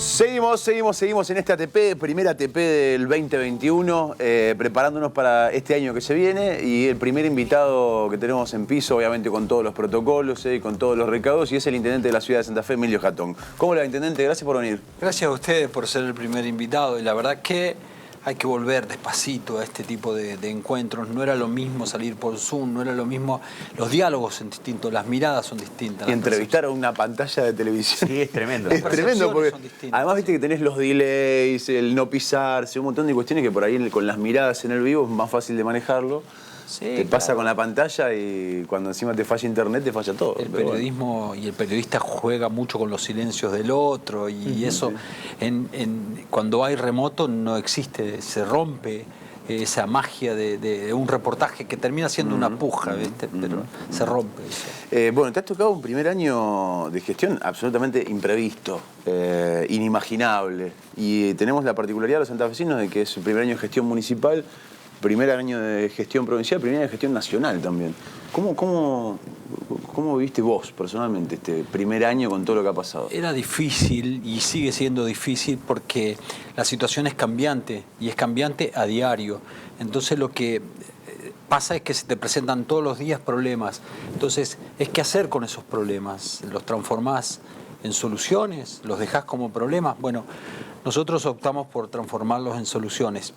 Seguimos en esta ATP, primera ATP del 2021, preparándonos para este año que se viene, y el primer invitado que tenemos en piso, obviamente con todos los protocolos y con todos los recaudos, y es el intendente de la ciudad de Santa Fe, Emilio Jatón. ¿Cómo le va, intendente? Gracias por venir. Gracias a ustedes por ser el primer invitado, y la verdad que hay que volver despacito a este tipo de encuentros. No era lo mismo salir por Zoom, no era lo mismo, los diálogos son distintos, las miradas son distintas. Y entrevistar a una pantalla de televisión. Sí, es tremendo. Es tremendo porque además viste que tenés los delays, el no pisarse, un montón de cuestiones que por ahí con las miradas en el vivo es más fácil de manejarlo. Sí, te pasa con la pantalla y cuando encima te falla internet, te falla todo. El periodismo bueno. Y el periodista juega mucho con los silencios del otro y eso, cuando hay remoto no existe, se rompe esa magia de un reportaje que termina siendo una puja, ¿viste? Pero se rompe eso. Bueno, te has tocado un primer año de gestión absolutamente imprevisto, inimaginable. Y tenemos la particularidad de los santafesinos de que es el primer año de gestión municipal, primer año de gestión provincial, primer año de gestión nacional también. ¿Cómo viviste vos personalmente este primer año con todo lo que ha pasado? Era difícil y sigue siendo difícil porque la situación es cambiante y es cambiante a diario. Entonces lo que pasa es que se te presentan todos los días problemas. Entonces es qué hacer con esos problemas. ¿Los transformás en soluciones? ¿Los dejás como problemas? Bueno, nosotros optamos por transformarlos en soluciones.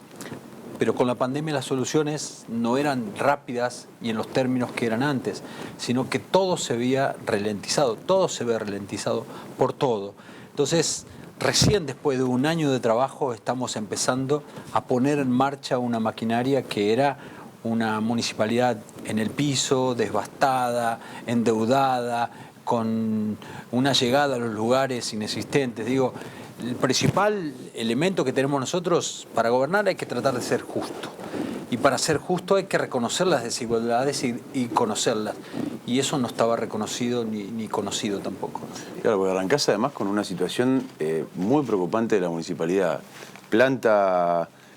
Pero con la pandemia las soluciones no eran rápidas y en los términos que eran antes, sino que todo se había ralentizado, todo se ve ralentizado por todo. Entonces, recién después de un año de trabajo estamos empezando a poner en marcha una maquinaria que era una municipalidad en el piso, devastada, endeudada, con una llegada a los lugares inexistentes. Digo, el principal elemento que tenemos nosotros para gobernar hay que tratar de ser justo. Y para ser justo hay que reconocer las desigualdades y conocerlas. Y eso no estaba reconocido ni conocido tampoco. Claro, porque arrancás además con una situación muy preocupante de la municipalidad.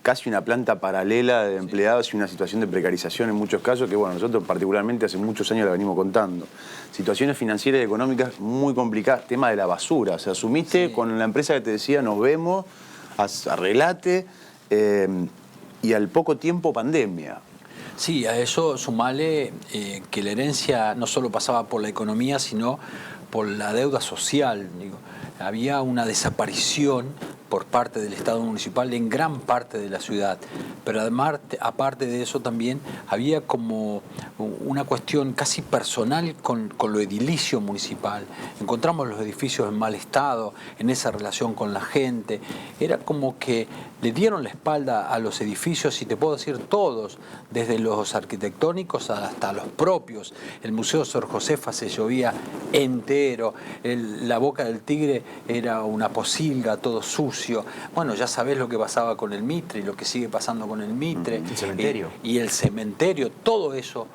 Casi una planta paralela de empleados y una situación de precarización en muchos casos que, bueno, nosotros particularmente hace muchos años la venimos contando. Situaciones financieras y económicas muy complicadas. Tema de la basura. O sea, asumiste con la empresa que te decía, nos vemos, arreglate, y al poco tiempo pandemia. Sí, a eso sumale que la herencia no solo pasaba por la economía, sino por la deuda social. Digo, había una desaparición por parte del Estado municipal en gran parte de la ciudad, pero además, aparte de eso también había como una cuestión casi personal con lo edilicio municipal. Encontramos los edificios en mal estado, en esa relación con la gente. Era como que le dieron la espalda a los edificios, y te puedo decir todos, desde los arquitectónicos hasta los propios. El Museo Sor Josefa se llovía entero, la Boca del Tigre era una posilga, todo sucio. Bueno, ya sabés lo que pasaba con el Mitre y lo que sigue pasando con el Mitre. El cementerio. Y el cementerio, todo eso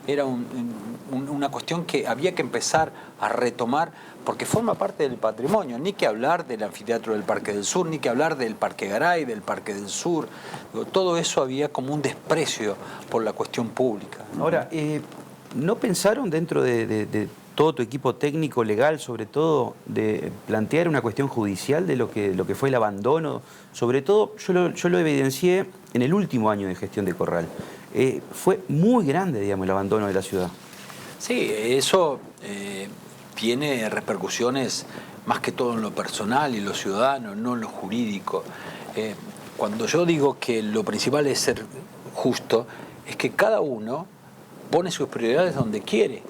era una cuestión que había que empezar a retomar porque forma parte del patrimonio. Ni que hablar del anfiteatro del Parque del Sur, ni que hablar del Parque Garay, del Parque del Sur. Todo eso había como un desprecio por la cuestión pública. Ahora, ¿no pensaron dentro de todo tu equipo técnico, legal, sobre todo, de plantear una cuestión judicial de lo que fue el abandono? Sobre todo, yo lo evidencié en el último año de gestión de Corral. Fue muy grande, digamos, el abandono de la ciudad. Sí, eso tiene repercusiones más que todo en lo personal y lo ciudadano, no en lo jurídico. Cuando yo digo que lo principal es ser justo, es que cada uno pone sus prioridades donde quiere.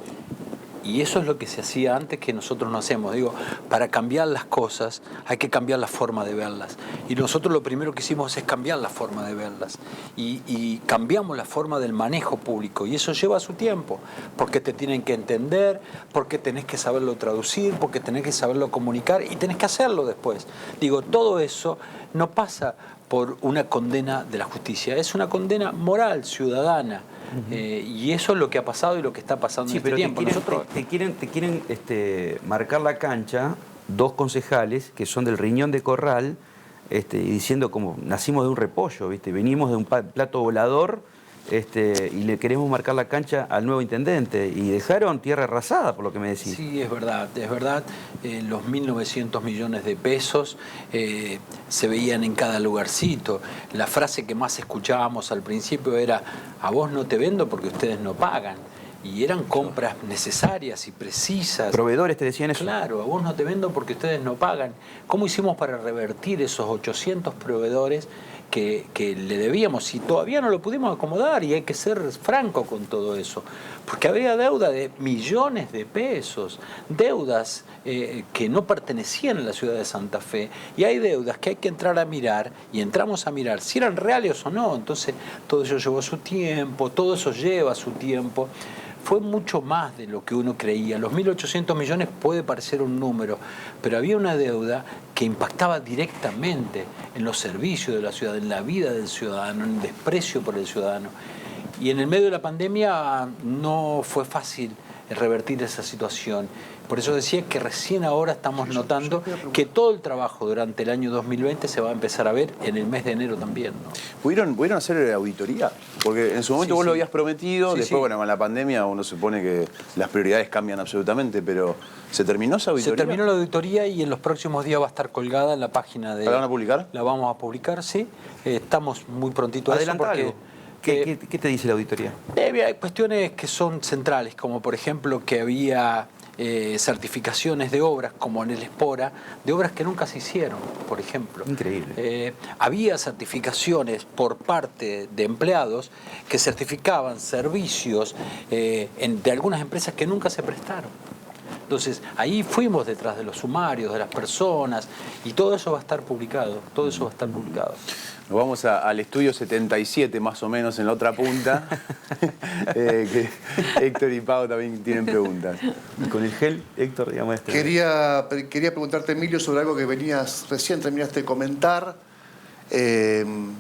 Y eso es lo que se hacía antes que nosotros no hacemos. Digo, para cambiar las cosas hay que cambiar la forma de verlas. Y nosotros lo primero que hicimos es cambiar la forma de verlas. Y cambiamos la forma del manejo público. Y eso lleva su tiempo. Porque te tienen que entender, porque tenés que saberlo traducir, porque tenés que saberlo comunicar y tenés que hacerlo después. Digo, todo eso no pasa por una condena de la justicia. Es una condena moral, ciudadana. Y eso es lo que ha pasado y lo que está pasando en este tiempo. Te quieren marcar la cancha dos concejales que son del riñón de Corral, y diciendo como nacimos de un repollo, ¿viste? Venimos de un plato volador y le queremos marcar la cancha al nuevo intendente. Y dejaron tierra arrasada, por lo que me decís. Sí, es verdad, es verdad. Los 1.900 millones de pesos se veían en cada lugarcito. La frase que más escuchábamos al principio era: a vos no te vendo porque ustedes no pagan. Y eran compras necesarias y precisas. ¿Proveedores te decían eso? Claro, a vos no te vendo porque ustedes no pagan. ¿Cómo hicimos para revertir esos 800 proveedores que le debíamos? Y todavía no lo pudimos acomodar, y hay que ser franco con todo eso. Porque había deuda de millones de pesos, deudas que no pertenecían a la ciudad de Santa Fe, y hay deudas que hay que entrar a mirar, y entramos a mirar si eran reales o no. Entonces todo eso llevó su tiempo, todo eso lleva su tiempo. Fue mucho más de lo que uno creía. Los 1.800 millones puede parecer un número, pero había una deuda que impactaba directamente en los servicios de la ciudad, en la vida del ciudadano, en el desprecio por el ciudadano. Y en el medio de la pandemia no fue fácil revertir esa situación. Por eso decía que recién ahora estamos notando que todo el trabajo durante el año 2020 se va a empezar a ver en el mes de enero también, ¿no? ¿Pudieron hacer auditoría? Porque en su momento vos lo habías prometido, después, bueno, con la pandemia uno supone que las prioridades cambian absolutamente, pero ¿se terminó esa auditoría? Se terminó la auditoría y en los próximos días va a estar colgada en la página de... ¿La van a publicar? La vamos a publicar, sí. Estamos muy prontito a eso Adelanta porque... algo. ¿Qué te dice la auditoría? Hay cuestiones que son centrales, como por ejemplo que había certificaciones de obras, como en el Espora, de obras que nunca se hicieron, por ejemplo. Increíble. Había certificaciones por parte de empleados que certificaban servicios de algunas empresas que nunca se prestaron. Entonces, ahí fuimos detrás de los sumarios, de las personas, y todo eso va a estar publicado, todo eso va a estar publicado. Nos vamos al estudio 77, más o menos, en la otra punta, que Héctor y Pau también tienen preguntas. Y con el gel, Héctor, digamos esto. Quería preguntarte, Emilio, sobre algo que recién terminaste de comentar, en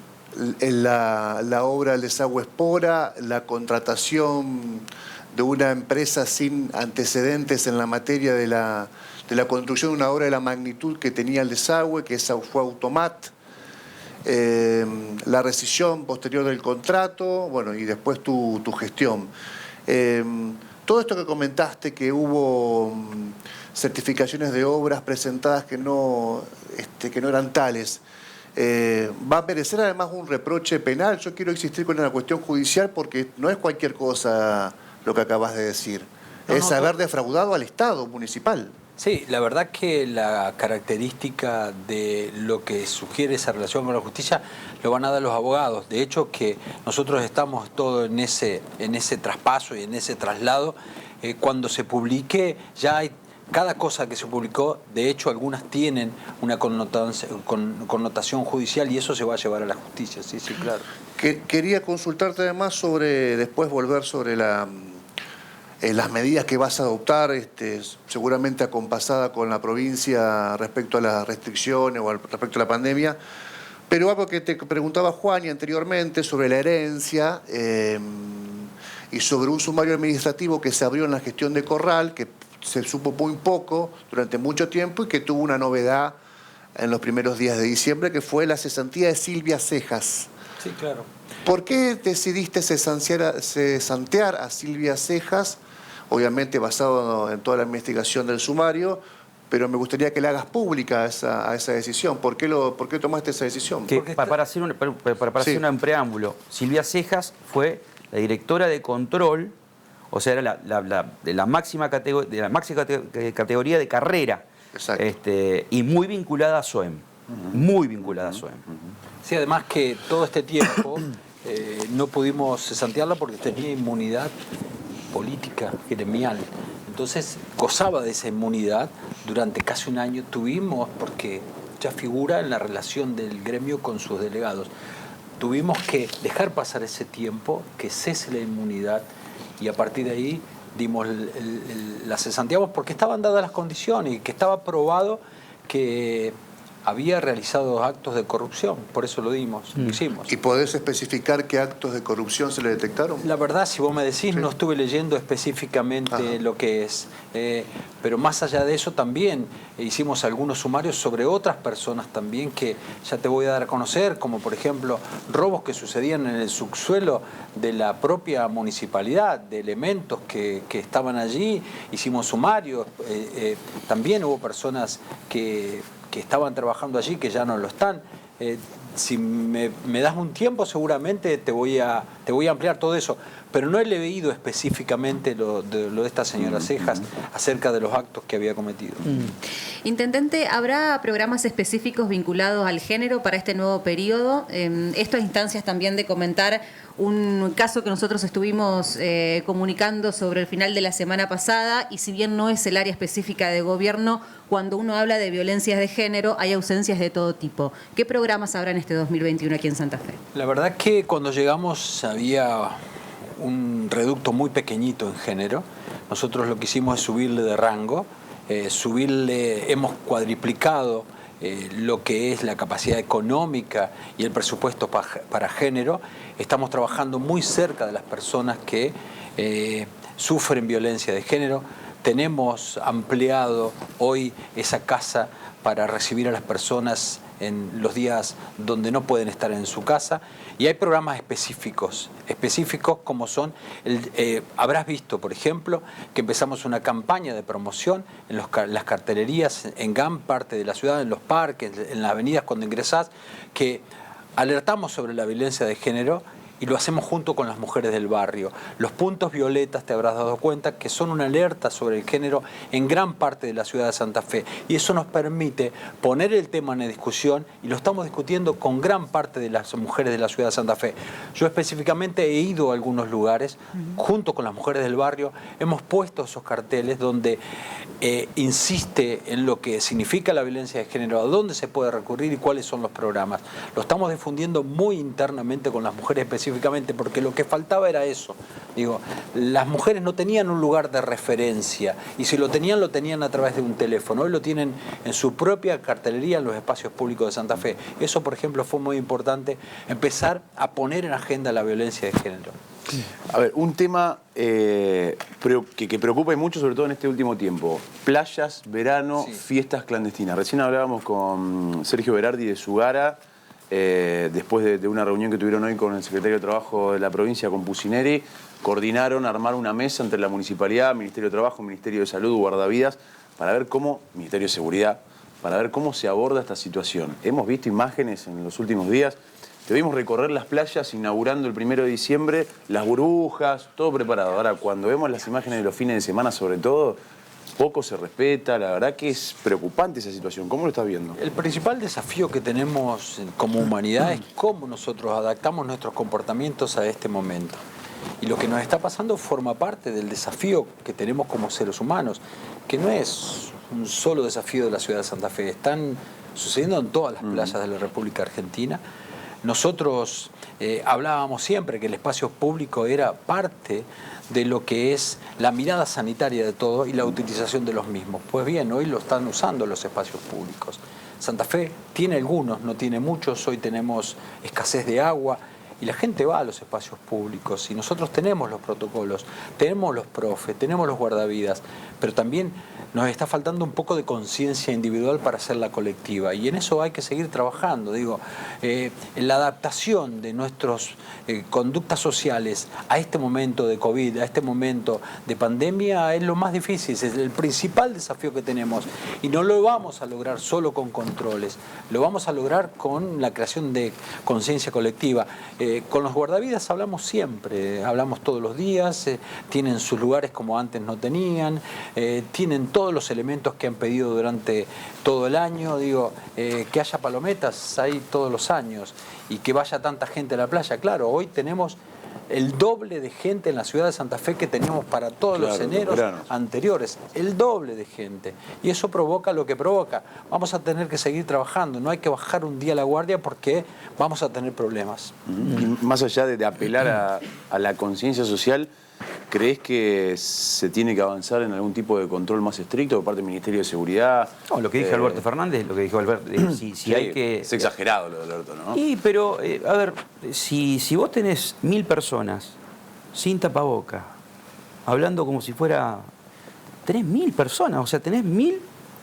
la obra del desagüe Espora, la contratación de una empresa sin antecedentes en la materia de la construcción de una obra de la magnitud que tenía el desagüe, que esa fue Automat, la rescisión posterior del contrato, bueno, y después tu gestión. Todo esto que comentaste, que hubo certificaciones de obras presentadas que no eran tales, va a merecer además un reproche penal. Yo quiero insistir con una cuestión judicial porque no es cualquier cosa lo que acabas de decir. Es haber defraudado al Estado municipal. Sí, la verdad que la característica de lo que sugiere esa relación con la justicia lo van a dar los abogados. De hecho, que nosotros estamos todo en ese traspaso y en ese traslado. Cuando se publique, ya hay cada cosa que se publicó. De hecho, algunas tienen una connotación judicial y eso se va a llevar a la justicia. Sí, sí, claro. Quería consultarte además después volver sobre las medidas que vas a adoptar, seguramente acompasada con la provincia respecto a las restricciones o respecto a la pandemia, pero algo que te preguntaba Juan anteriormente sobre la herencia y sobre un sumario administrativo que se abrió en la gestión de Corral, que se supo muy poco durante mucho tiempo y que tuvo una novedad en los primeros días de diciembre, que fue la cesantía de Silvia Cejas. Sí, claro. ¿Por qué decidiste cesantear a Silvia Cejas? Obviamente basado en toda la investigación del sumario, pero me gustaría que le hagas pública a esa decisión. ¿Por qué tomaste esa decisión? Para hacer un preámbulo, Silvia Cejas fue la directora de control, o sea, era de la máxima categoría de carrera. Exacto. Y muy vinculada a SOEM. Muy vinculada a SOEM. Sí, además que todo este tiempo no pudimos cesantearla porque tenía inmunidad política, gremial. Entonces gozaba de esa inmunidad durante casi un año. Tuvimos, porque ya figura en la relación del gremio con sus delegados, tuvimos que dejar pasar ese tiempo, que cese la inmunidad, y a partir de ahí la cesanteamos porque estaban dadas las condiciones y que estaba probado que había realizado actos de corrupción, por eso lo dimos, lo hicimos. ¿Y podés especificar qué actos de corrupción se le detectaron? La verdad, si vos me decís, Sí. no estuve leyendo específicamente lo que es, pero más allá de eso también hicimos algunos sumarios sobre otras personas también que ya te voy a dar a conocer, como por ejemplo robos que sucedían en el subsuelo de la propia municipalidad, de elementos que estaban allí, hicimos sumarios, también hubo personas que estaban trabajando allí, que ya no lo están. Si me das un tiempo, seguramente te voy a ampliar todo eso. Pero no he leído específicamente lo de esta señora Cejas acerca de los actos que había cometido. Intendente, ¿habrá programas específicos vinculados al género para este nuevo periodo? Esto a instancias también de comentar un caso que nosotros estuvimos comunicando sobre el final de la semana pasada, y si bien no es el área específica de gobierno, cuando uno habla de violencias de género hay ausencias de todo tipo. ¿Qué programas habrá en este 2021 aquí en Santa Fe? La verdad que cuando llegamos había un reducto muy pequeñito en género. Nosotros lo que hicimos es subirle de rango, hemos cuadriplicado lo que es la capacidad económica y el presupuesto para género. Estamos trabajando muy cerca de las personas que sufren violencia de género. Tenemos ampliado hoy esa casa para recibir a las personas en los días donde no pueden estar en su casa, y hay programas específicos como son, habrás visto, por ejemplo, que empezamos una campaña de promoción en las cartelerías, en gran parte de la ciudad, en los parques, en las avenidas cuando ingresás, que alertamos sobre la violencia de género, y lo hacemos junto con las mujeres del barrio. Los puntos violetas, te habrás dado cuenta, que son una alerta sobre el género en gran parte de la ciudad de Santa Fe. Y eso nos permite poner el tema en discusión, y lo estamos discutiendo con gran parte de las mujeres de la ciudad de Santa Fe. Yo específicamente he ido a algunos lugares, junto con las mujeres del barrio, hemos puesto esos carteles donde insiste en lo que significa la violencia de género, a dónde se puede recurrir y cuáles son los programas. Lo estamos difundiendo muy internamente con las mujeres específicamente, porque lo que faltaba era eso. Digo, las mujeres no tenían un lugar de referencia, y si lo tenían a través de un teléfono. Hoy lo tienen en su propia cartelería en los espacios públicos de Santa Fe. Eso, por ejemplo, fue muy importante, empezar a poner en agenda la violencia de género. A ver, un tema que preocupa y mucho, sobre todo en este último tiempo. Playas, verano, Sí. fiestas clandestinas. Recién hablábamos con Sergio Berardi de Sugara, después de una reunión que tuvieron hoy con el secretario de Trabajo de la provincia, con Pucineri. Coordinaron armar una mesa entre la Municipalidad, Ministerio de Trabajo, Ministerio de Salud, Guardavidas, para ver cómo, Ministerio de Seguridad, para ver cómo se aborda esta situación. Hemos visto imágenes en los últimos días. Te vimos recorrer las playas inaugurando el 1 de diciembre, las burbujas, todo preparado. Ahora, cuando vemos las imágenes de los fines de semana, sobre todo, poco se respeta. La verdad que es preocupante esa situación. ¿Cómo lo estás viendo? El principal desafío que tenemos como humanidad es cómo nosotros adaptamos nuestros comportamientos a este momento. Y lo que nos está pasando forma parte del desafío que tenemos como seres humanos, que no es un solo desafío de la ciudad de Santa Fe. Están sucediendo en todas las playas de la República Argentina. Nosotros hablábamos siempre que el espacio público era parte de lo que es la mirada sanitaria de todo y la utilización de los mismos. Pues bien, hoy lo están usando los espacios públicos. Santa Fe tiene algunos, no tiene muchos. Hoy tenemos escasez de agua y la gente va a los espacios públicos, y nosotros tenemos los protocolos, tenemos los profes, tenemos los guardavidas, pero también nos está faltando un poco de conciencia individual para hacerla colectiva, y en eso hay que seguir trabajando. Digo, en la adaptación de nuestras conductas sociales a este momento de COVID, a este momento de pandemia, es lo más difícil, es el principal desafío que tenemos, y no lo vamos a lograr solo con controles, lo vamos a lograr con la creación de conciencia colectiva. Con los guardavidas hablamos siempre, hablamos todos los días, tienen sus lugares como antes no tenían, tienen todos los elementos que han pedido durante todo el año. Digo, que haya palometas hay todos los años, y que vaya tanta gente a la playa. Claro, hoy tenemos el doble de gente en la ciudad de Santa Fe que teníamos para todos los eneros anteriores, el doble de gente, y eso provoca lo que provoca. Vamos a tener que seguir trabajando, no hay que bajar un día la guardia, porque vamos a tener problemas. Y más allá de apelar a la conciencia social, ¿Crees que se tiene que avanzar en algún tipo de control más estricto por parte del Ministerio de Seguridad? No, lo que dijo Alberto Fernández, lo que dijo Alberto, si hay que... Es exagerado lo de Alberto, ¿no? Pero, a ver, si vos tenés 1000 personas sin tapaboca, hablando como si fuera... Tenés 1000 personas, o sea, tenés 1000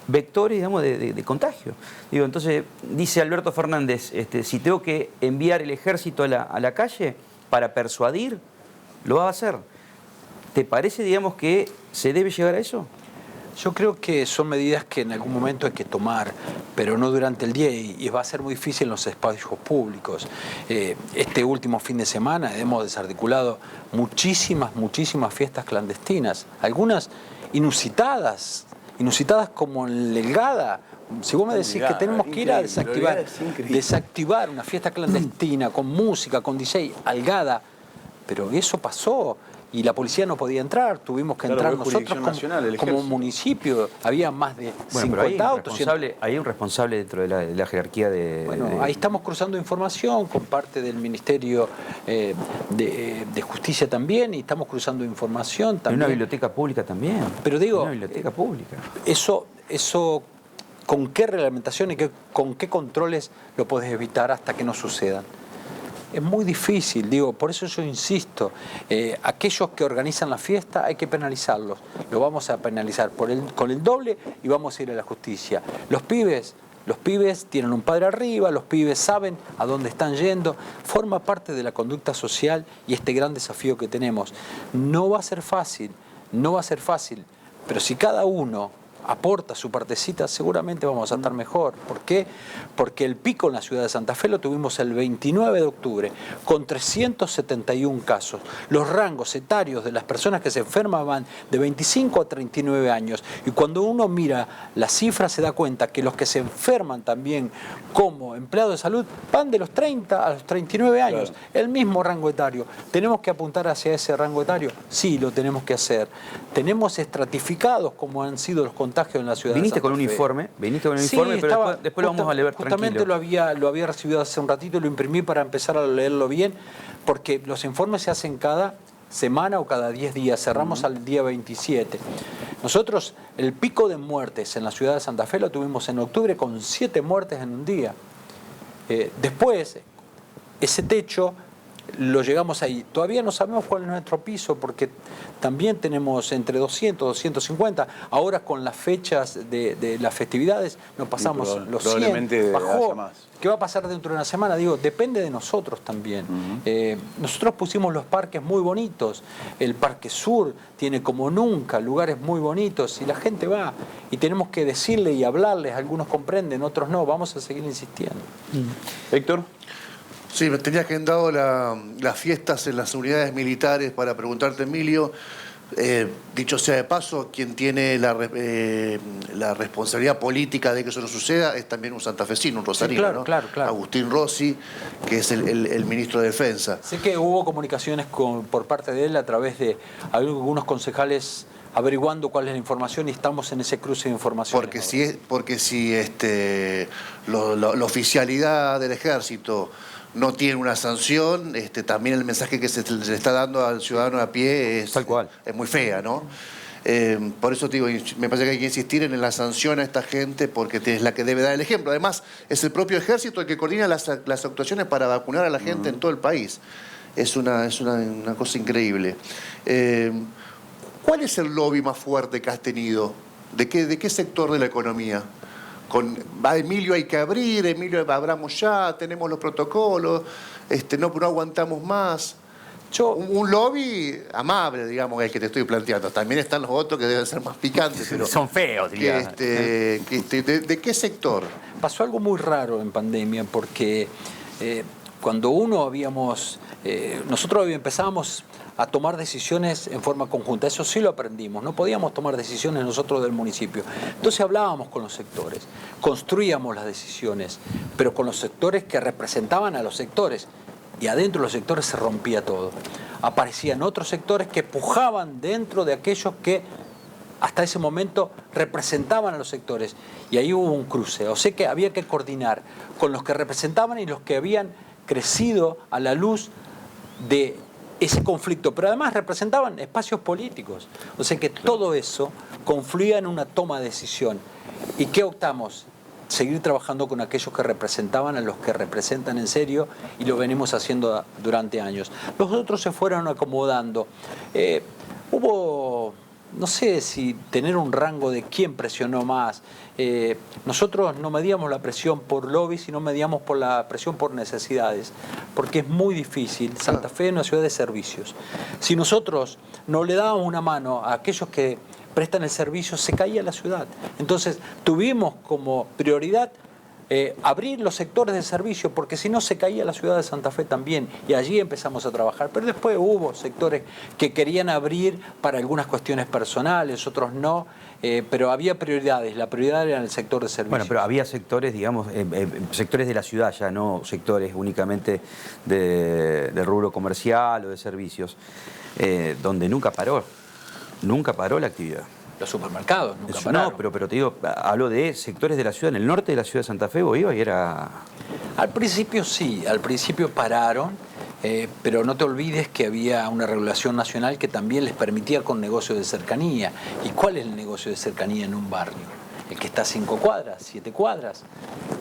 vectores, digamos, de contagio. Digo, entonces, dice Alberto Fernández, si tengo que enviar el ejército a la calle para persuadir, lo va a hacer. ¿Te parece, digamos, que se debe llegar a eso? Yo creo que son medidas que en algún momento hay que tomar, pero no durante el día, y va a ser muy difícil en los espacios públicos. Este último fin de semana hemos desarticulado muchísimas fiestas clandestinas, algunas inusitadas como en Delgada. Si vos me decís que tenemos que ir a desactivar una fiesta clandestina con música, con DJ, Algada, pero eso pasó. Y la policía no podía entrar, tuvimos que entrar nosotros como municipio. Había más de 50 autos. Hay un responsable dentro de la jerarquía de... Bueno, ahí estamos cruzando información con parte del Ministerio de Justicia también, y estamos cruzando información también. En una biblioteca pública también. Pero digo, una biblioteca pública. Eso, ¿con qué reglamentación y con qué controles lo podés evitar hasta que no sucedan? Es muy difícil, por eso yo insisto, aquellos que organizan la fiesta hay que penalizarlos, lo vamos a penalizar con el doble y vamos a ir a la justicia. Los pibes tienen un padre arriba, los pibes saben a dónde están yendo, forma parte de la conducta social y este gran desafío que tenemos. No va a ser fácil, pero si cada uno aporta su partecita, seguramente vamos a estar mejor. ¿Por qué? Porque el pico en la ciudad de Santa Fe lo tuvimos el 29 de octubre, con 371 casos. Los rangos etarios de las personas que se enferman van de 25 a 39 años. Y cuando uno mira las cifras se da cuenta que los que se enferman también como empleados de salud van de los 30 a los 39 años. Claro. El mismo rango etario. ¿Tenemos que apuntar hacia ese rango etario? Sí, lo tenemos que hacer. Tenemos estratificados como han sido los contagios en la ciudad. Viniste con un informe, pero después lo vamos a leer justamente tranquilo. lo había recibido hace un ratito y lo imprimí para empezar a leerlo bien, porque los informes se hacen cada semana o cada 10 días, cerramos al día 27. Nosotros el pico de muertes en la ciudad de Santa Fe lo tuvimos en octubre con 7 muertes en un día. Después, ese techo lo llegamos ahí. Todavía no sabemos cuál es nuestro piso porque también tenemos entre 200 y 250. Ahora con las fechas de las festividades nos pasamos los 100. Probablemente bajó. más. ¿Qué va a pasar dentro de una semana? Depende de nosotros también. Nosotros pusimos los parques muy bonitos. El Parque Sur tiene como nunca lugares muy bonitos y la gente va. Y tenemos que decirle y hablarles. Algunos comprenden, otros no. Vamos a seguir insistiendo. Héctor. Sí, me tenía agendado las fiestas en las unidades militares para preguntarte, Emilio. Dicho sea de paso, quien tiene la responsabilidad política de que eso no suceda es también un santafesino, un rosarino, sí, claro, ¿no? Claro. Agustín Rossi, que es el ministro de Defensa. Sé que hubo comunicaciones por parte de él a través de algunos concejales averiguando cuál es la información y estamos en ese cruce de información. Porque si la oficialidad del ejército no tiene una sanción, también el mensaje que se le está dando al ciudadano a pie es, tal cual, es muy fea, ¿no? Por eso te digo, me parece que hay que insistir en la sanción a esta gente porque es la que debe dar el ejemplo. Además, es el propio ejército el que coordina las actuaciones para vacunar a la gente en todo el país. Es una cosa increíble. ¿Cuál es el lobby más fuerte que has tenido? ¿De qué sector de la economía? A Emilio hay que abrir, Emilio abramos ya, tenemos los protocolos, no aguantamos más. Un lobby amable, digamos, el que te estoy planteando. También están los otros que deben ser más picantes. Pero son feos, diría. ¿De qué sector? Pasó algo muy raro en pandemia porque cuando nosotros empezábamos a tomar decisiones en forma conjunta. Eso sí lo aprendimos. No podíamos tomar decisiones nosotros del municipio. Entonces hablábamos con los sectores, construíamos las decisiones, pero con los sectores que representaban a los sectores. Y adentro de los sectores se rompía todo. Aparecían otros sectores que pujaban dentro de aquellos que hasta ese momento representaban a los sectores. Y ahí hubo un cruce. O sea que había que coordinar con los que representaban y los que habían crecido a la luz de ese conflicto, pero además representaban espacios políticos. O sea que todo eso confluía en una toma de decisión. ¿Y qué optamos? Seguir trabajando con aquellos que representaban a los que representan en serio, y lo venimos haciendo durante años. Los otros se fueron acomodando. Hubo, no sé si tener un rango de quién presionó más. Nosotros no medíamos la presión por lobby, sino medíamos por la presión por necesidades, porque es muy difícil. Santa Fe es una ciudad de servicios. Si nosotros no le dábamos una mano a aquellos que prestan el servicio, se caía la ciudad. Entonces tuvimos como prioridad abrir los sectores de servicio, porque si no se caía la ciudad de Santa Fe también, y allí empezamos a trabajar. Pero después hubo sectores que querían abrir para algunas cuestiones personales, otros no, pero había prioridades. La prioridad era en el sector de servicio. Bueno, pero había sectores, digamos, sectores de la ciudad ya, no sectores únicamente de rubro comercial o de servicios, donde nunca paró la actividad. Los supermercados nunca pararon. No, pero te digo, hablo de sectores de la ciudad. En el norte de la ciudad de Santa Fe vos ibas y era... Al principio sí, al principio pararon, pero no te olvides que había una regulación nacional que también les permitía con negocios de cercanía. ¿Y cuál es el negocio de cercanía en un barrio? El que está a 5 cuadras, 7 cuadras.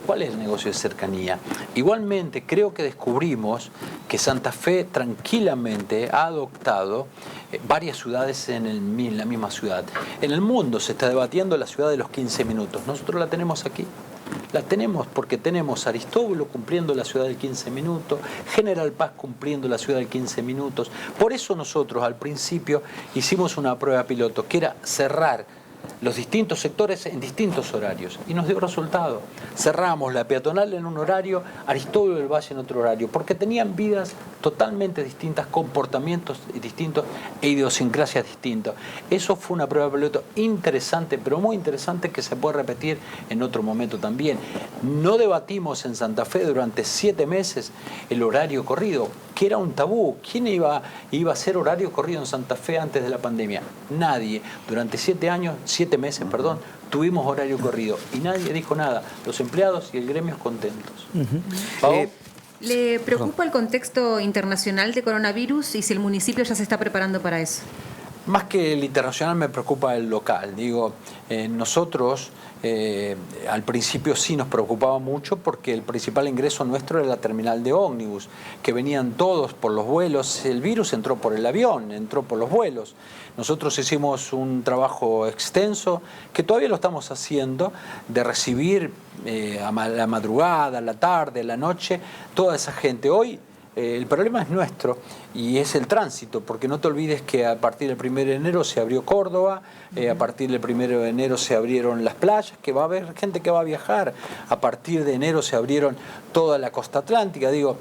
¿Cuál es el negocio de cercanía? Igualmente, creo que descubrimos que Santa Fe tranquilamente ha adoptado varias ciudades en la misma ciudad. En el mundo se está debatiendo la ciudad de los 15 minutos. Nosotros la tenemos aquí. La tenemos porque tenemos Aristóbulo cumpliendo la ciudad del 15 minutos, General Paz cumpliendo la ciudad del 15 minutos. Por eso nosotros al principio hicimos una prueba piloto, que era cerrar los distintos sectores en distintos horarios, y nos dio resultado. Cerramos la peatonal en un horario, Aristóbulo del Valle en otro horario, porque tenían vidas totalmente distintas, comportamientos distintos e idiosincrasias distintas. Eso fue una prueba piloto interesante, pero muy interesante, que se puede repetir en otro momento también. No debatimos en Santa Fe durante 7 meses el horario corrido, que era un tabú. ¿Quién iba a hacer horario corrido en Santa Fe antes de la pandemia? Nadie. Durante 7 meses, tuvimos horario corrido y nadie dijo nada. Los empleados y el gremio contentos. ¿Le preocupa el contexto internacional de coronavirus y si el municipio ya se está preparando para eso? Más que el internacional me preocupa el local. Digo, nosotros al principio sí nos preocupaba mucho, porque el principal ingreso nuestro era la terminal de ómnibus, que venían todos por los vuelos. El virus entró por el avión, entró por los vuelos. Nosotros hicimos un trabajo extenso, que todavía lo estamos haciendo, de recibir a la madrugada, a la tarde, a la noche, toda esa gente. Hoy el problema es nuestro y es el tránsito, porque no te olvides que a partir del 1 de enero se abrió Córdoba, a partir del 1 de enero se abrieron las playas, que va a haber gente que va a viajar, a partir de enero se abrieron toda la costa atlántica. Digo,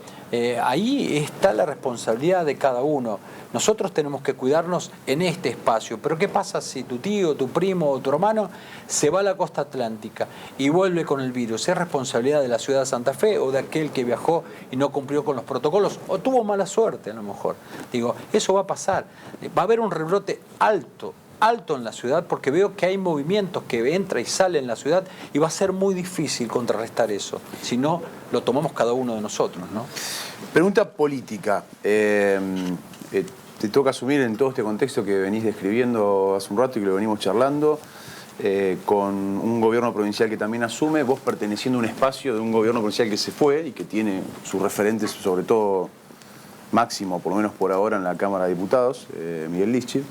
ahí está la responsabilidad de cada uno. Nosotros tenemos que cuidarnos en este espacio, pero ¿qué pasa si tu tío, tu primo o tu hermano se va a la costa atlántica y vuelve con el virus? ¿Es responsabilidad de la ciudad de Santa Fe o de aquel que viajó y no cumplió con los protocolos o tuvo mala suerte a lo mejor? Digo, eso va a pasar. Va a haber un rebrote alto en la ciudad, porque veo que hay movimientos que entra y sale en la ciudad, y va a ser muy difícil contrarrestar eso, si no lo tomamos cada uno de nosotros, ¿no? Pregunta política. Te toca asumir en todo este contexto que venís describiendo hace un rato y que lo venimos charlando, con un gobierno provincial que también asume, vos perteneciendo a un espacio de un gobierno provincial que se fue y que tiene sus referentes, sobre todo máximo, por lo menos por ahora, en la Cámara de Diputados, Miguel Lischig.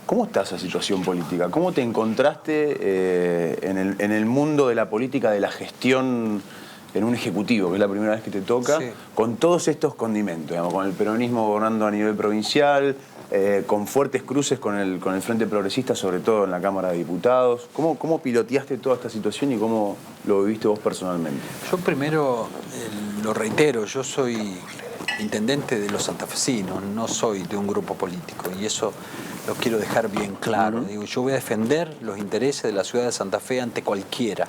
¿Cómo está esa situación política? ¿Cómo te encontraste en el mundo de la política, de la gestión en un ejecutivo, que es la primera vez que te toca, sí, con todos estos condimentos, digamos, con el peronismo gobernando a nivel provincial, con fuertes cruces con el Frente Progresista, sobre todo en la Cámara de Diputados? ¿Cómo piloteaste toda esta situación y cómo lo viviste vos personalmente? Yo primero lo reitero, yo soy intendente de los santafesinos, no soy de un grupo político, y eso lo quiero dejar bien claro. Digo, yo voy a defender los intereses de la ciudad de Santa Fe ante cualquiera.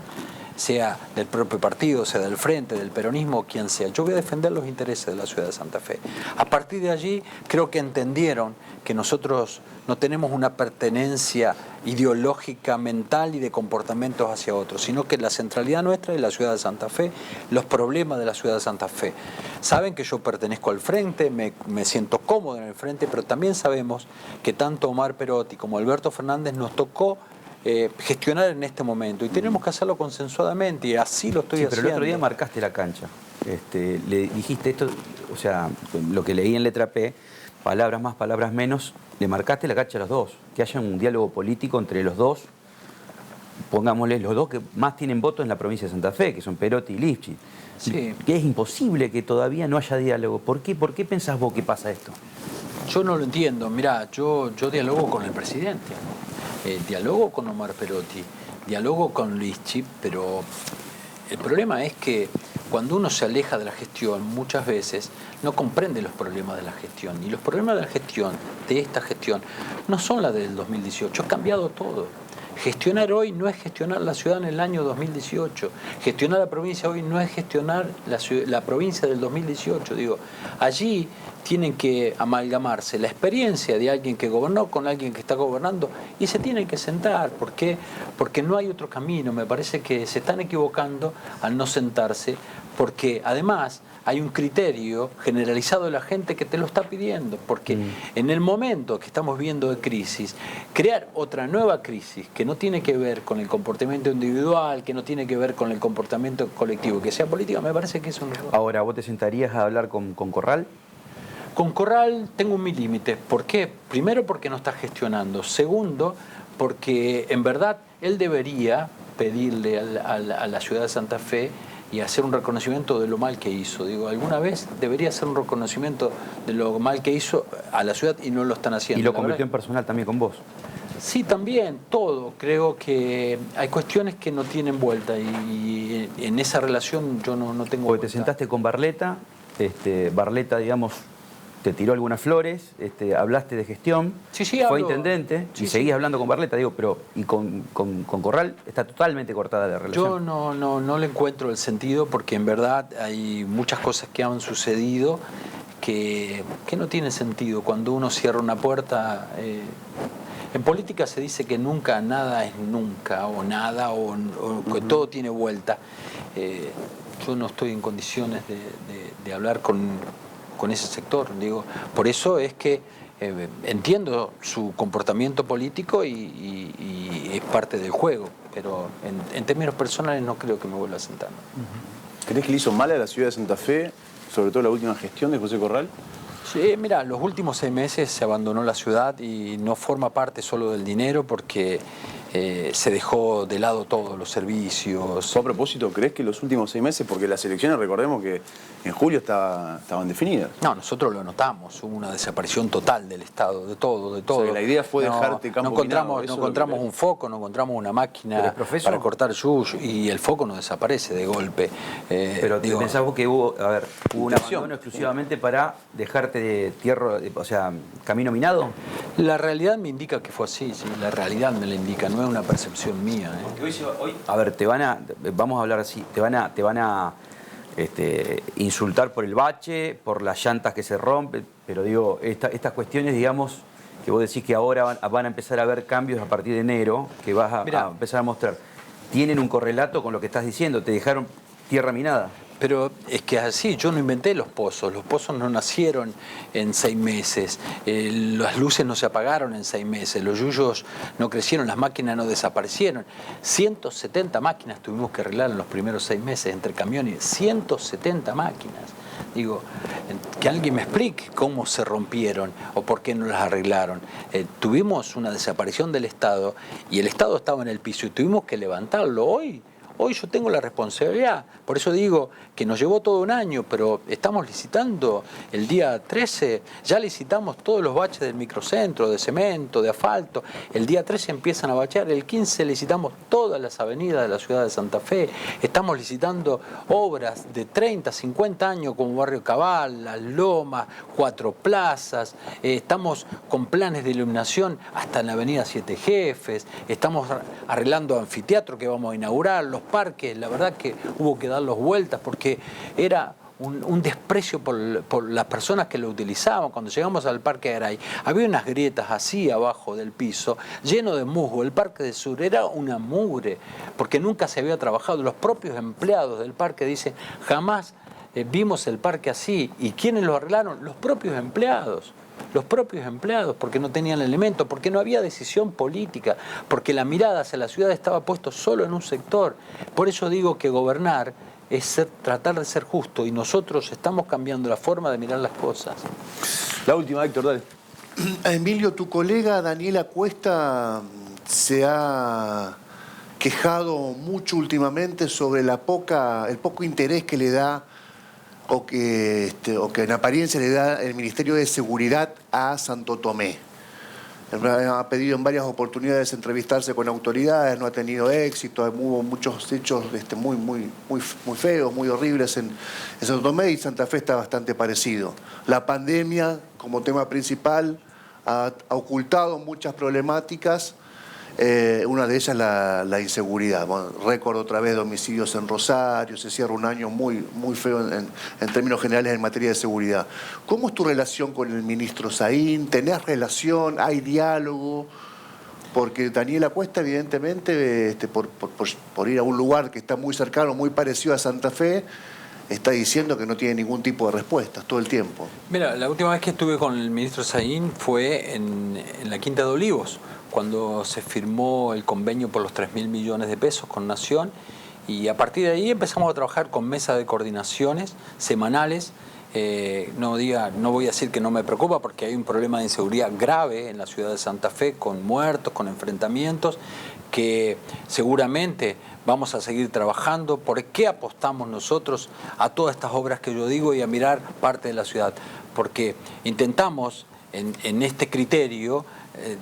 sea del propio partido, sea del Frente, del peronismo, quien sea. Yo voy a defender los intereses de la ciudad de Santa Fe. A partir de allí creo que entendieron que nosotros no tenemos una pertenencia ideológica, mental y de comportamientos hacia otros, sino que la centralidad nuestra es la ciudad de Santa Fe, los problemas de la ciudad de Santa Fe. Saben que yo pertenezco al Frente, me siento cómodo en el Frente, pero también sabemos que tanto Omar Perotti como Alberto Fernández nos tocó gestionar en este momento y tenemos que hacerlo consensuadamente y así lo estoy haciendo. Pero el otro día marcaste la cancha, le dijiste esto, o sea, lo que leí en letra P, palabras más, palabras menos, le marcaste la cancha a los dos, que haya un diálogo político entre los dos, pongámosle los dos que más tienen votos en la provincia de Santa Fe, que son Perotti y Lifchitz. Sí. Que es imposible que todavía no haya diálogo. ¿Por qué pensás vos que pasa esto? Yo no lo entiendo. Mirá, yo dialogo con el presidente, dialogo con Omar Perotti, dialogo con Lifchitz, pero el problema es que cuando uno se aleja de la gestión, muchas veces no comprende los problemas de la gestión. Y los problemas de la gestión, de esta gestión, no son las del 2018. Ha cambiado todo. Gestionar hoy no es gestionar la ciudad en el año 2018. Gestionar la provincia hoy no es gestionar la provincia del 2018. Digo, allí tienen que amalgamarse la experiencia de alguien que gobernó con alguien que está gobernando y se tienen que sentar. ¿Por qué? Porque no hay otro camino. Me parece que se están equivocando al no sentarse, porque además hay un criterio generalizado de la gente que te lo está pidiendo, porque en el momento que estamos viendo de crisis, crear otra nueva crisis que no tiene que ver con el comportamiento individual, que no tiene que ver con el comportamiento colectivo, que sea política, me parece que es un error. Ahora, ¿vos te sentarías a hablar con Corral? Con Corral tengo mis límites. ¿Por qué? Primero, porque no está gestionando. Segundo, porque en verdad él debería pedirle a la ciudad de Santa Fe y hacer un reconocimiento de lo mal que hizo. Digo, alguna vez debería hacer un reconocimiento de lo mal que hizo a la ciudad y no lo están haciendo. ¿Y lo convirtió en personal también con vos? Sí, también, todo. Creo que hay cuestiones que no tienen vuelta y en esa relación yo no tengo Porque vuelta. te sentaste con Barletta, Barletta, digamos, te tiró algunas flores, hablaste de gestión, Sí, fue hablo. intendente, Sí, y sí. seguís hablando con Barletta, digo, pero y con Corral está totalmente cortada la relación. Yo no le encuentro el sentido porque en verdad hay muchas cosas que han sucedido que no tienen sentido. Cuando uno cierra una puerta, en política se dice que nunca nada es nunca o nada o que todo tiene vuelta. Yo no estoy en condiciones de hablar con ese sector. Digo, por eso es que entiendo su comportamiento político y es parte del juego, pero en términos personales no creo que me vuelva a sentar. ¿Crees que le hizo mal a la ciudad de Santa Fe, sobre todo la última gestión de José Corral? Sí, mira, los últimos 6 meses se abandonó la ciudad y no forma parte solo del dinero porque se dejó de lado todos los servicios. ¿Fue a propósito, crees que los últimos 6 meses, porque las elecciones, recordemos que en julio estaban definidas? No, nosotros lo notamos, hubo una desaparición total del Estado, de todo. O sea, que la idea fue dejarte campo minado, No ¿eso encontramos es lo que un foco, no encontramos una Pero, máquina profesor, para cortar yuyo y el foco no desaparece de golpe. Pero digo, pensás vos que hubo un intención. abandono exclusivamente para dejarte de tierra, o sea, camino minado. la realidad me indica que fue así, sí, la realidad me la indica, no es una percepción mía. A ver, vamos a hablar así, te van a insultar por el bache, por las llantas que se rompen, pero digo, estas cuestiones, digamos, que vos decís que ahora van a empezar a haber cambios a partir de enero, que vas a empezar a mostrar, ¿tienen un correlato con lo que estás diciendo? ¿Te dejaron tierra minada? Pero es que así, yo no inventé los pozos no nacieron en 6 meses, las luces no se apagaron en 6 meses, los yuyos no crecieron, las máquinas no desaparecieron. 170 máquinas tuvimos que arreglar en los primeros 6 meses entre camiones, 170 máquinas. Digo, que alguien me explique cómo se rompieron o por qué no las arreglaron. Tuvimos una desaparición del Estado y el Estado estaba en el piso y tuvimos que levantarlo. Hoy yo tengo la responsabilidad, por eso digo que nos llevó todo un año, pero estamos licitando el día 13, ya licitamos todos los baches del microcentro, de cemento, de asfalto, el día 13 empiezan a bachear, el 15 licitamos todas las avenidas de la ciudad de Santa Fe, estamos licitando obras de 30, 50 años como Barrio Cabal, Las Lomas, 4 plazas, estamos con planes de iluminación hasta en la avenida Siete Jefes, estamos arreglando anfiteatro que vamos a inaugurar, los los parques, la verdad que hubo que darlos vueltas porque era un desprecio por las personas que lo utilizaban. Cuando llegamos al Parque Garay, había unas grietas así abajo del piso, lleno de musgo. El Parque del Sur era una mugre, porque nunca se había trabajado. Los propios empleados del parque dicen, jamás vimos el parque así. ¿Y quiénes lo arreglaron? Los propios empleados. Los propios empleados, porque no tenían elementos, porque no había decisión política, porque la mirada hacia la ciudad estaba puesto solo en un sector. Por eso digo que gobernar es tratar de ser justo, y nosotros estamos cambiando la forma de mirar las cosas. La última, Héctor, dale. Emilio, tu colega Daniela Cuesta se ha quejado mucho últimamente sobre el poco interés que le da o que en apariencia le da el Ministerio de Seguridad a Santo Tomé. Ha pedido en varias oportunidades entrevistarse con autoridades, no ha tenido éxito, hubo muchos hechos muy feos, muy horribles en Santo Tomé, y Santa Fe está bastante parecido. La pandemia, como tema principal, ha ocultado muchas problemáticas, una de ellas la inseguridad. Bueno, récord otra vez de homicidios en Rosario, se cierra un año muy feo en términos generales en materia de seguridad. ¿Cómo es tu relación con el ministro Saín? ¿Tenés relación? ¿Hay diálogo? Porque Daniela Cuesta, evidentemente, por ir a un lugar que está muy cercano, muy parecido a Santa Fe, está diciendo que no tiene ningún tipo de respuestas todo el tiempo. Mira, la última vez que estuve con el ministro Saín fue en la Quinta de Olivos, cuando se firmó el convenio por los 3.000 millones de pesos con Nación, y a partir de ahí empezamos a trabajar con mesas de coordinaciones semanales. No voy a decir que no me preocupa, porque hay un problema de inseguridad grave en la ciudad de Santa Fe, con muertos, con enfrentamientos, que seguramente vamos a seguir trabajando. ¿Por qué apostamos nosotros a todas estas obras que yo digo y a mirar parte de la ciudad? Porque intentamos en este criterio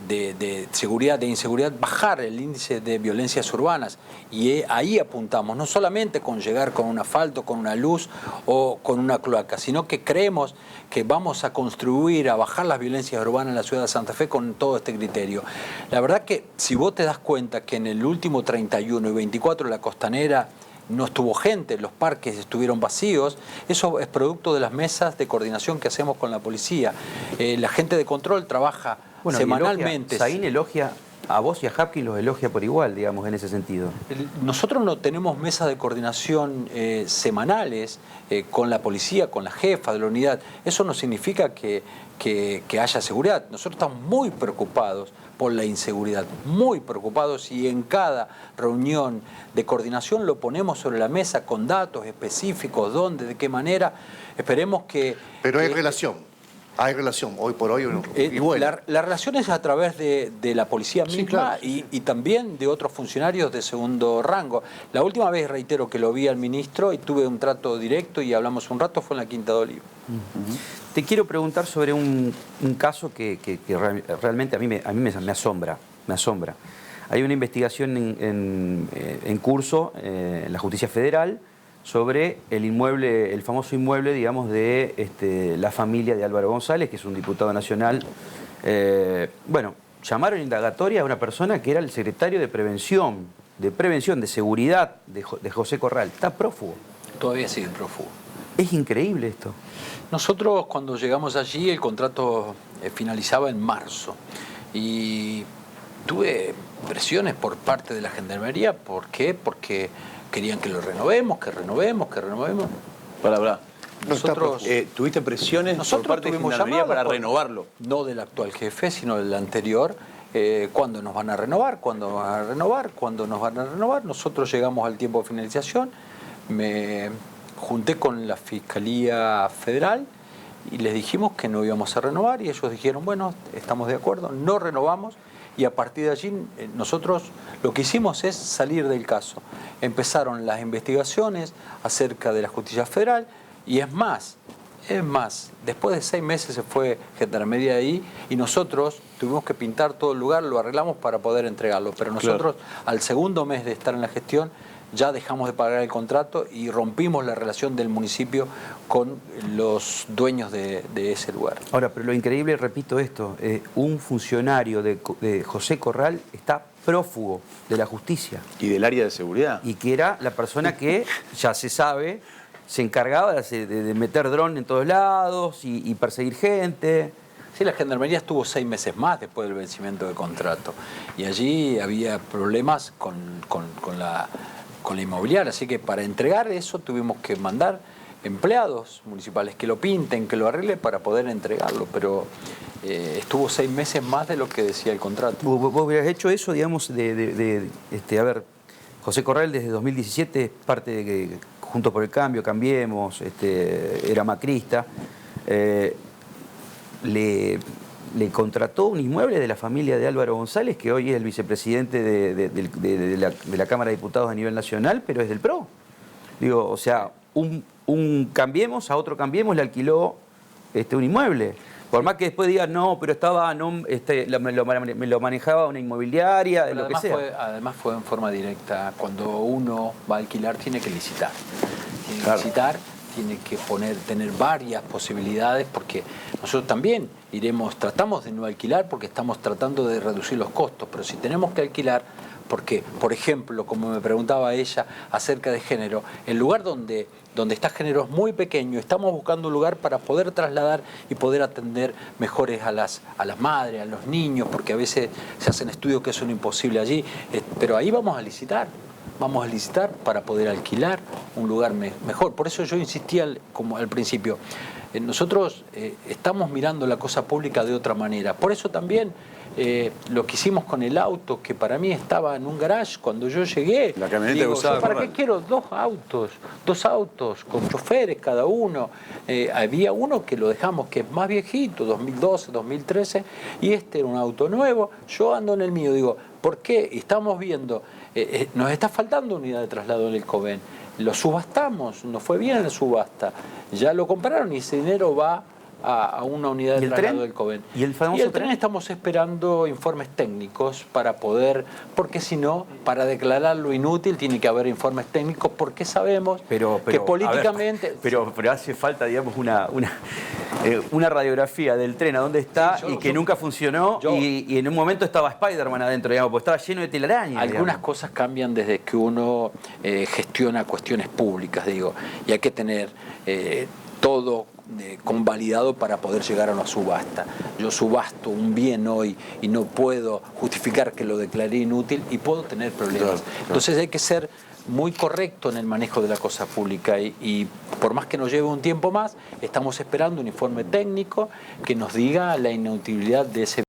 de seguridad, de inseguridad, bajar el índice de violencias urbanas, y ahí apuntamos, no solamente con llegar con un asfalto, con una luz o con una cloaca, sino que creemos que vamos a construir, a bajar las violencias urbanas en la ciudad de Santa Fe con todo este criterio. La verdad que si vos te das cuenta que en el último 31 y 24 de la Costanera no estuvo gente, los parques estuvieron vacíos, eso es producto de las mesas de coordinación que hacemos con la policía. La gente de control trabaja semanalmente. Saín elogia a vos y a Hapkin, los elogia por igual, digamos, en ese sentido. Nosotros no tenemos mesas de coordinación semanales con la policía, con la jefa de la unidad. Eso no significa que haya seguridad. Nosotros estamos muy preocupados por la inseguridad, muy preocupados, y en cada reunión de coordinación lo ponemos sobre la mesa con datos específicos, dónde, de qué manera. Esperemos que... Pero hay relación. Hay relación, hoy por hoy. Y bueno. La relación es a través de la policía misma, sí, claro, y también de otros funcionarios de segundo rango. La última vez, reitero, que lo vi al ministro y tuve un trato directo y hablamos un rato fue en la Quinta de Olivos. Te quiero preguntar sobre un caso que realmente a mí me asombra. Hay una investigación en curso en la Justicia Federal sobre el inmueble, el famoso inmueble, digamos, de la familia de Álvaro González, que es un diputado nacional. Bueno, llamaron indagatoria a una persona que era el secretario de Prevención, de Seguridad de José Corral. Está prófugo. Todavía sigue prófugo. Es increíble esto. Nosotros, cuando llegamos allí, el contrato finalizaba en marzo. Y tuve presiones por parte de la Gendarmería. ¿Por qué? Porque querían que lo renovemos. Para. Nosotros ¿tuviste presiones por parte de Gendarmería para renovarlo? No del actual jefe, sino del anterior. ¿Cuándo nos van a renovar? ¿Cuándo van a renovar? ¿Cuándo nos van a renovar? Nosotros llegamos al tiempo de finalización. Me junté con la Fiscalía Federal y les dijimos que no íbamos a renovar, y ellos dijeron, bueno, estamos de acuerdo, no renovamos. Y a partir de allí nosotros lo que hicimos es salir del caso. Empezaron las investigaciones acerca de la Justicia Federal, y es más, después de 6 meses se fue Gendarmería ahí y nosotros tuvimos que pintar todo el lugar, lo arreglamos para poder entregarlo. Pero nosotros, al segundo mes de estar en la gestión, ya dejamos de pagar el contrato y rompimos la relación del municipio con los dueños de ese lugar. Ahora, pero lo increíble, repito esto, un funcionario de José Corral está prófugo de la justicia. ¿Y del área de seguridad? Y que era la persona que, ya se sabe, se encargaba de meter dron en todos lados y perseguir gente. Sí, la Gendarmería estuvo 6 meses más después del vencimiento del contrato. Y allí había problemas con la inmobiliaria. Así que para entregar eso tuvimos que mandar empleados municipales que lo pinten, que lo arreglen para poder entregarlo. Pero estuvo 6 meses más de lo que decía el contrato. Vos hubieras hecho eso, digamos, a ver, José Corral desde 2017 es parte de que Juntos por el Cambio, Cambiemos, era macrista. Le contrató un inmueble de la familia de Álvaro González, que hoy es el vicepresidente de la Cámara de Diputados a nivel nacional, pero es del PRO. Digo, o sea, un Cambiemos, a otro Cambiemos le alquiló un inmueble. Por más que después diga, no, pero estaba, me lo manejaba una inmobiliaria, Pero lo que sea. Además fue en forma directa. Cuando uno va a alquilar tiene que licitar. Tiene que licitar, tiene que tener varias posibilidades, porque nosotros también tratamos de no alquilar porque estamos tratando de reducir los costos, pero si tenemos que alquilar, porque, por ejemplo, como me preguntaba ella acerca de género, el lugar donde está género es muy pequeño, estamos buscando un lugar para poder trasladar y poder atender mejores a las madres, a los niños, porque a veces se hacen estudios que son imposibles allí, pero ahí vamos a licitar para poder alquilar un lugar mejor. Por eso yo insistía como al principio, nosotros estamos mirando la cosa pública de otra manera. Por eso también lo que hicimos con el auto, que para mí estaba en un garage cuando yo llegué. La camioneta usada. ¿Para qué quiero dos autos con choferes cada uno? Había uno que lo dejamos que es más viejito, 2012, 2013, y era un auto nuevo. Yo ando en el mío, digo, ¿por qué? Estamos viendo, nos está faltando unidad de traslado en el COVEN. Lo subastamos, nos fue bien en la subasta. Ya lo compraron y ese dinero va a una unidad de traslado del COVEN. ¿Y el famoso tren? Estamos esperando informes técnicos para poder, porque si no, para declararlo inútil tiene que haber informes técnicos, porque sabemos que políticamente... Pero hace falta, digamos, una radiografía del tren, a dónde está, y que nunca funcionó, y en un momento estaba Spider-Man adentro, digamos, porque estaba lleno de telaraña. Algunas cosas cambian desde que uno gestiona cuestiones públicas, digo, y hay que tener todo convalidado para poder llegar a una subasta. Yo subasto un bien hoy y no puedo justificar que lo declaré inútil y puedo tener problemas. Entonces hay que ser muy correcto en el manejo de la cosa pública y por más que nos lleve un tiempo más, estamos esperando un informe técnico que nos diga la inutilidad de ese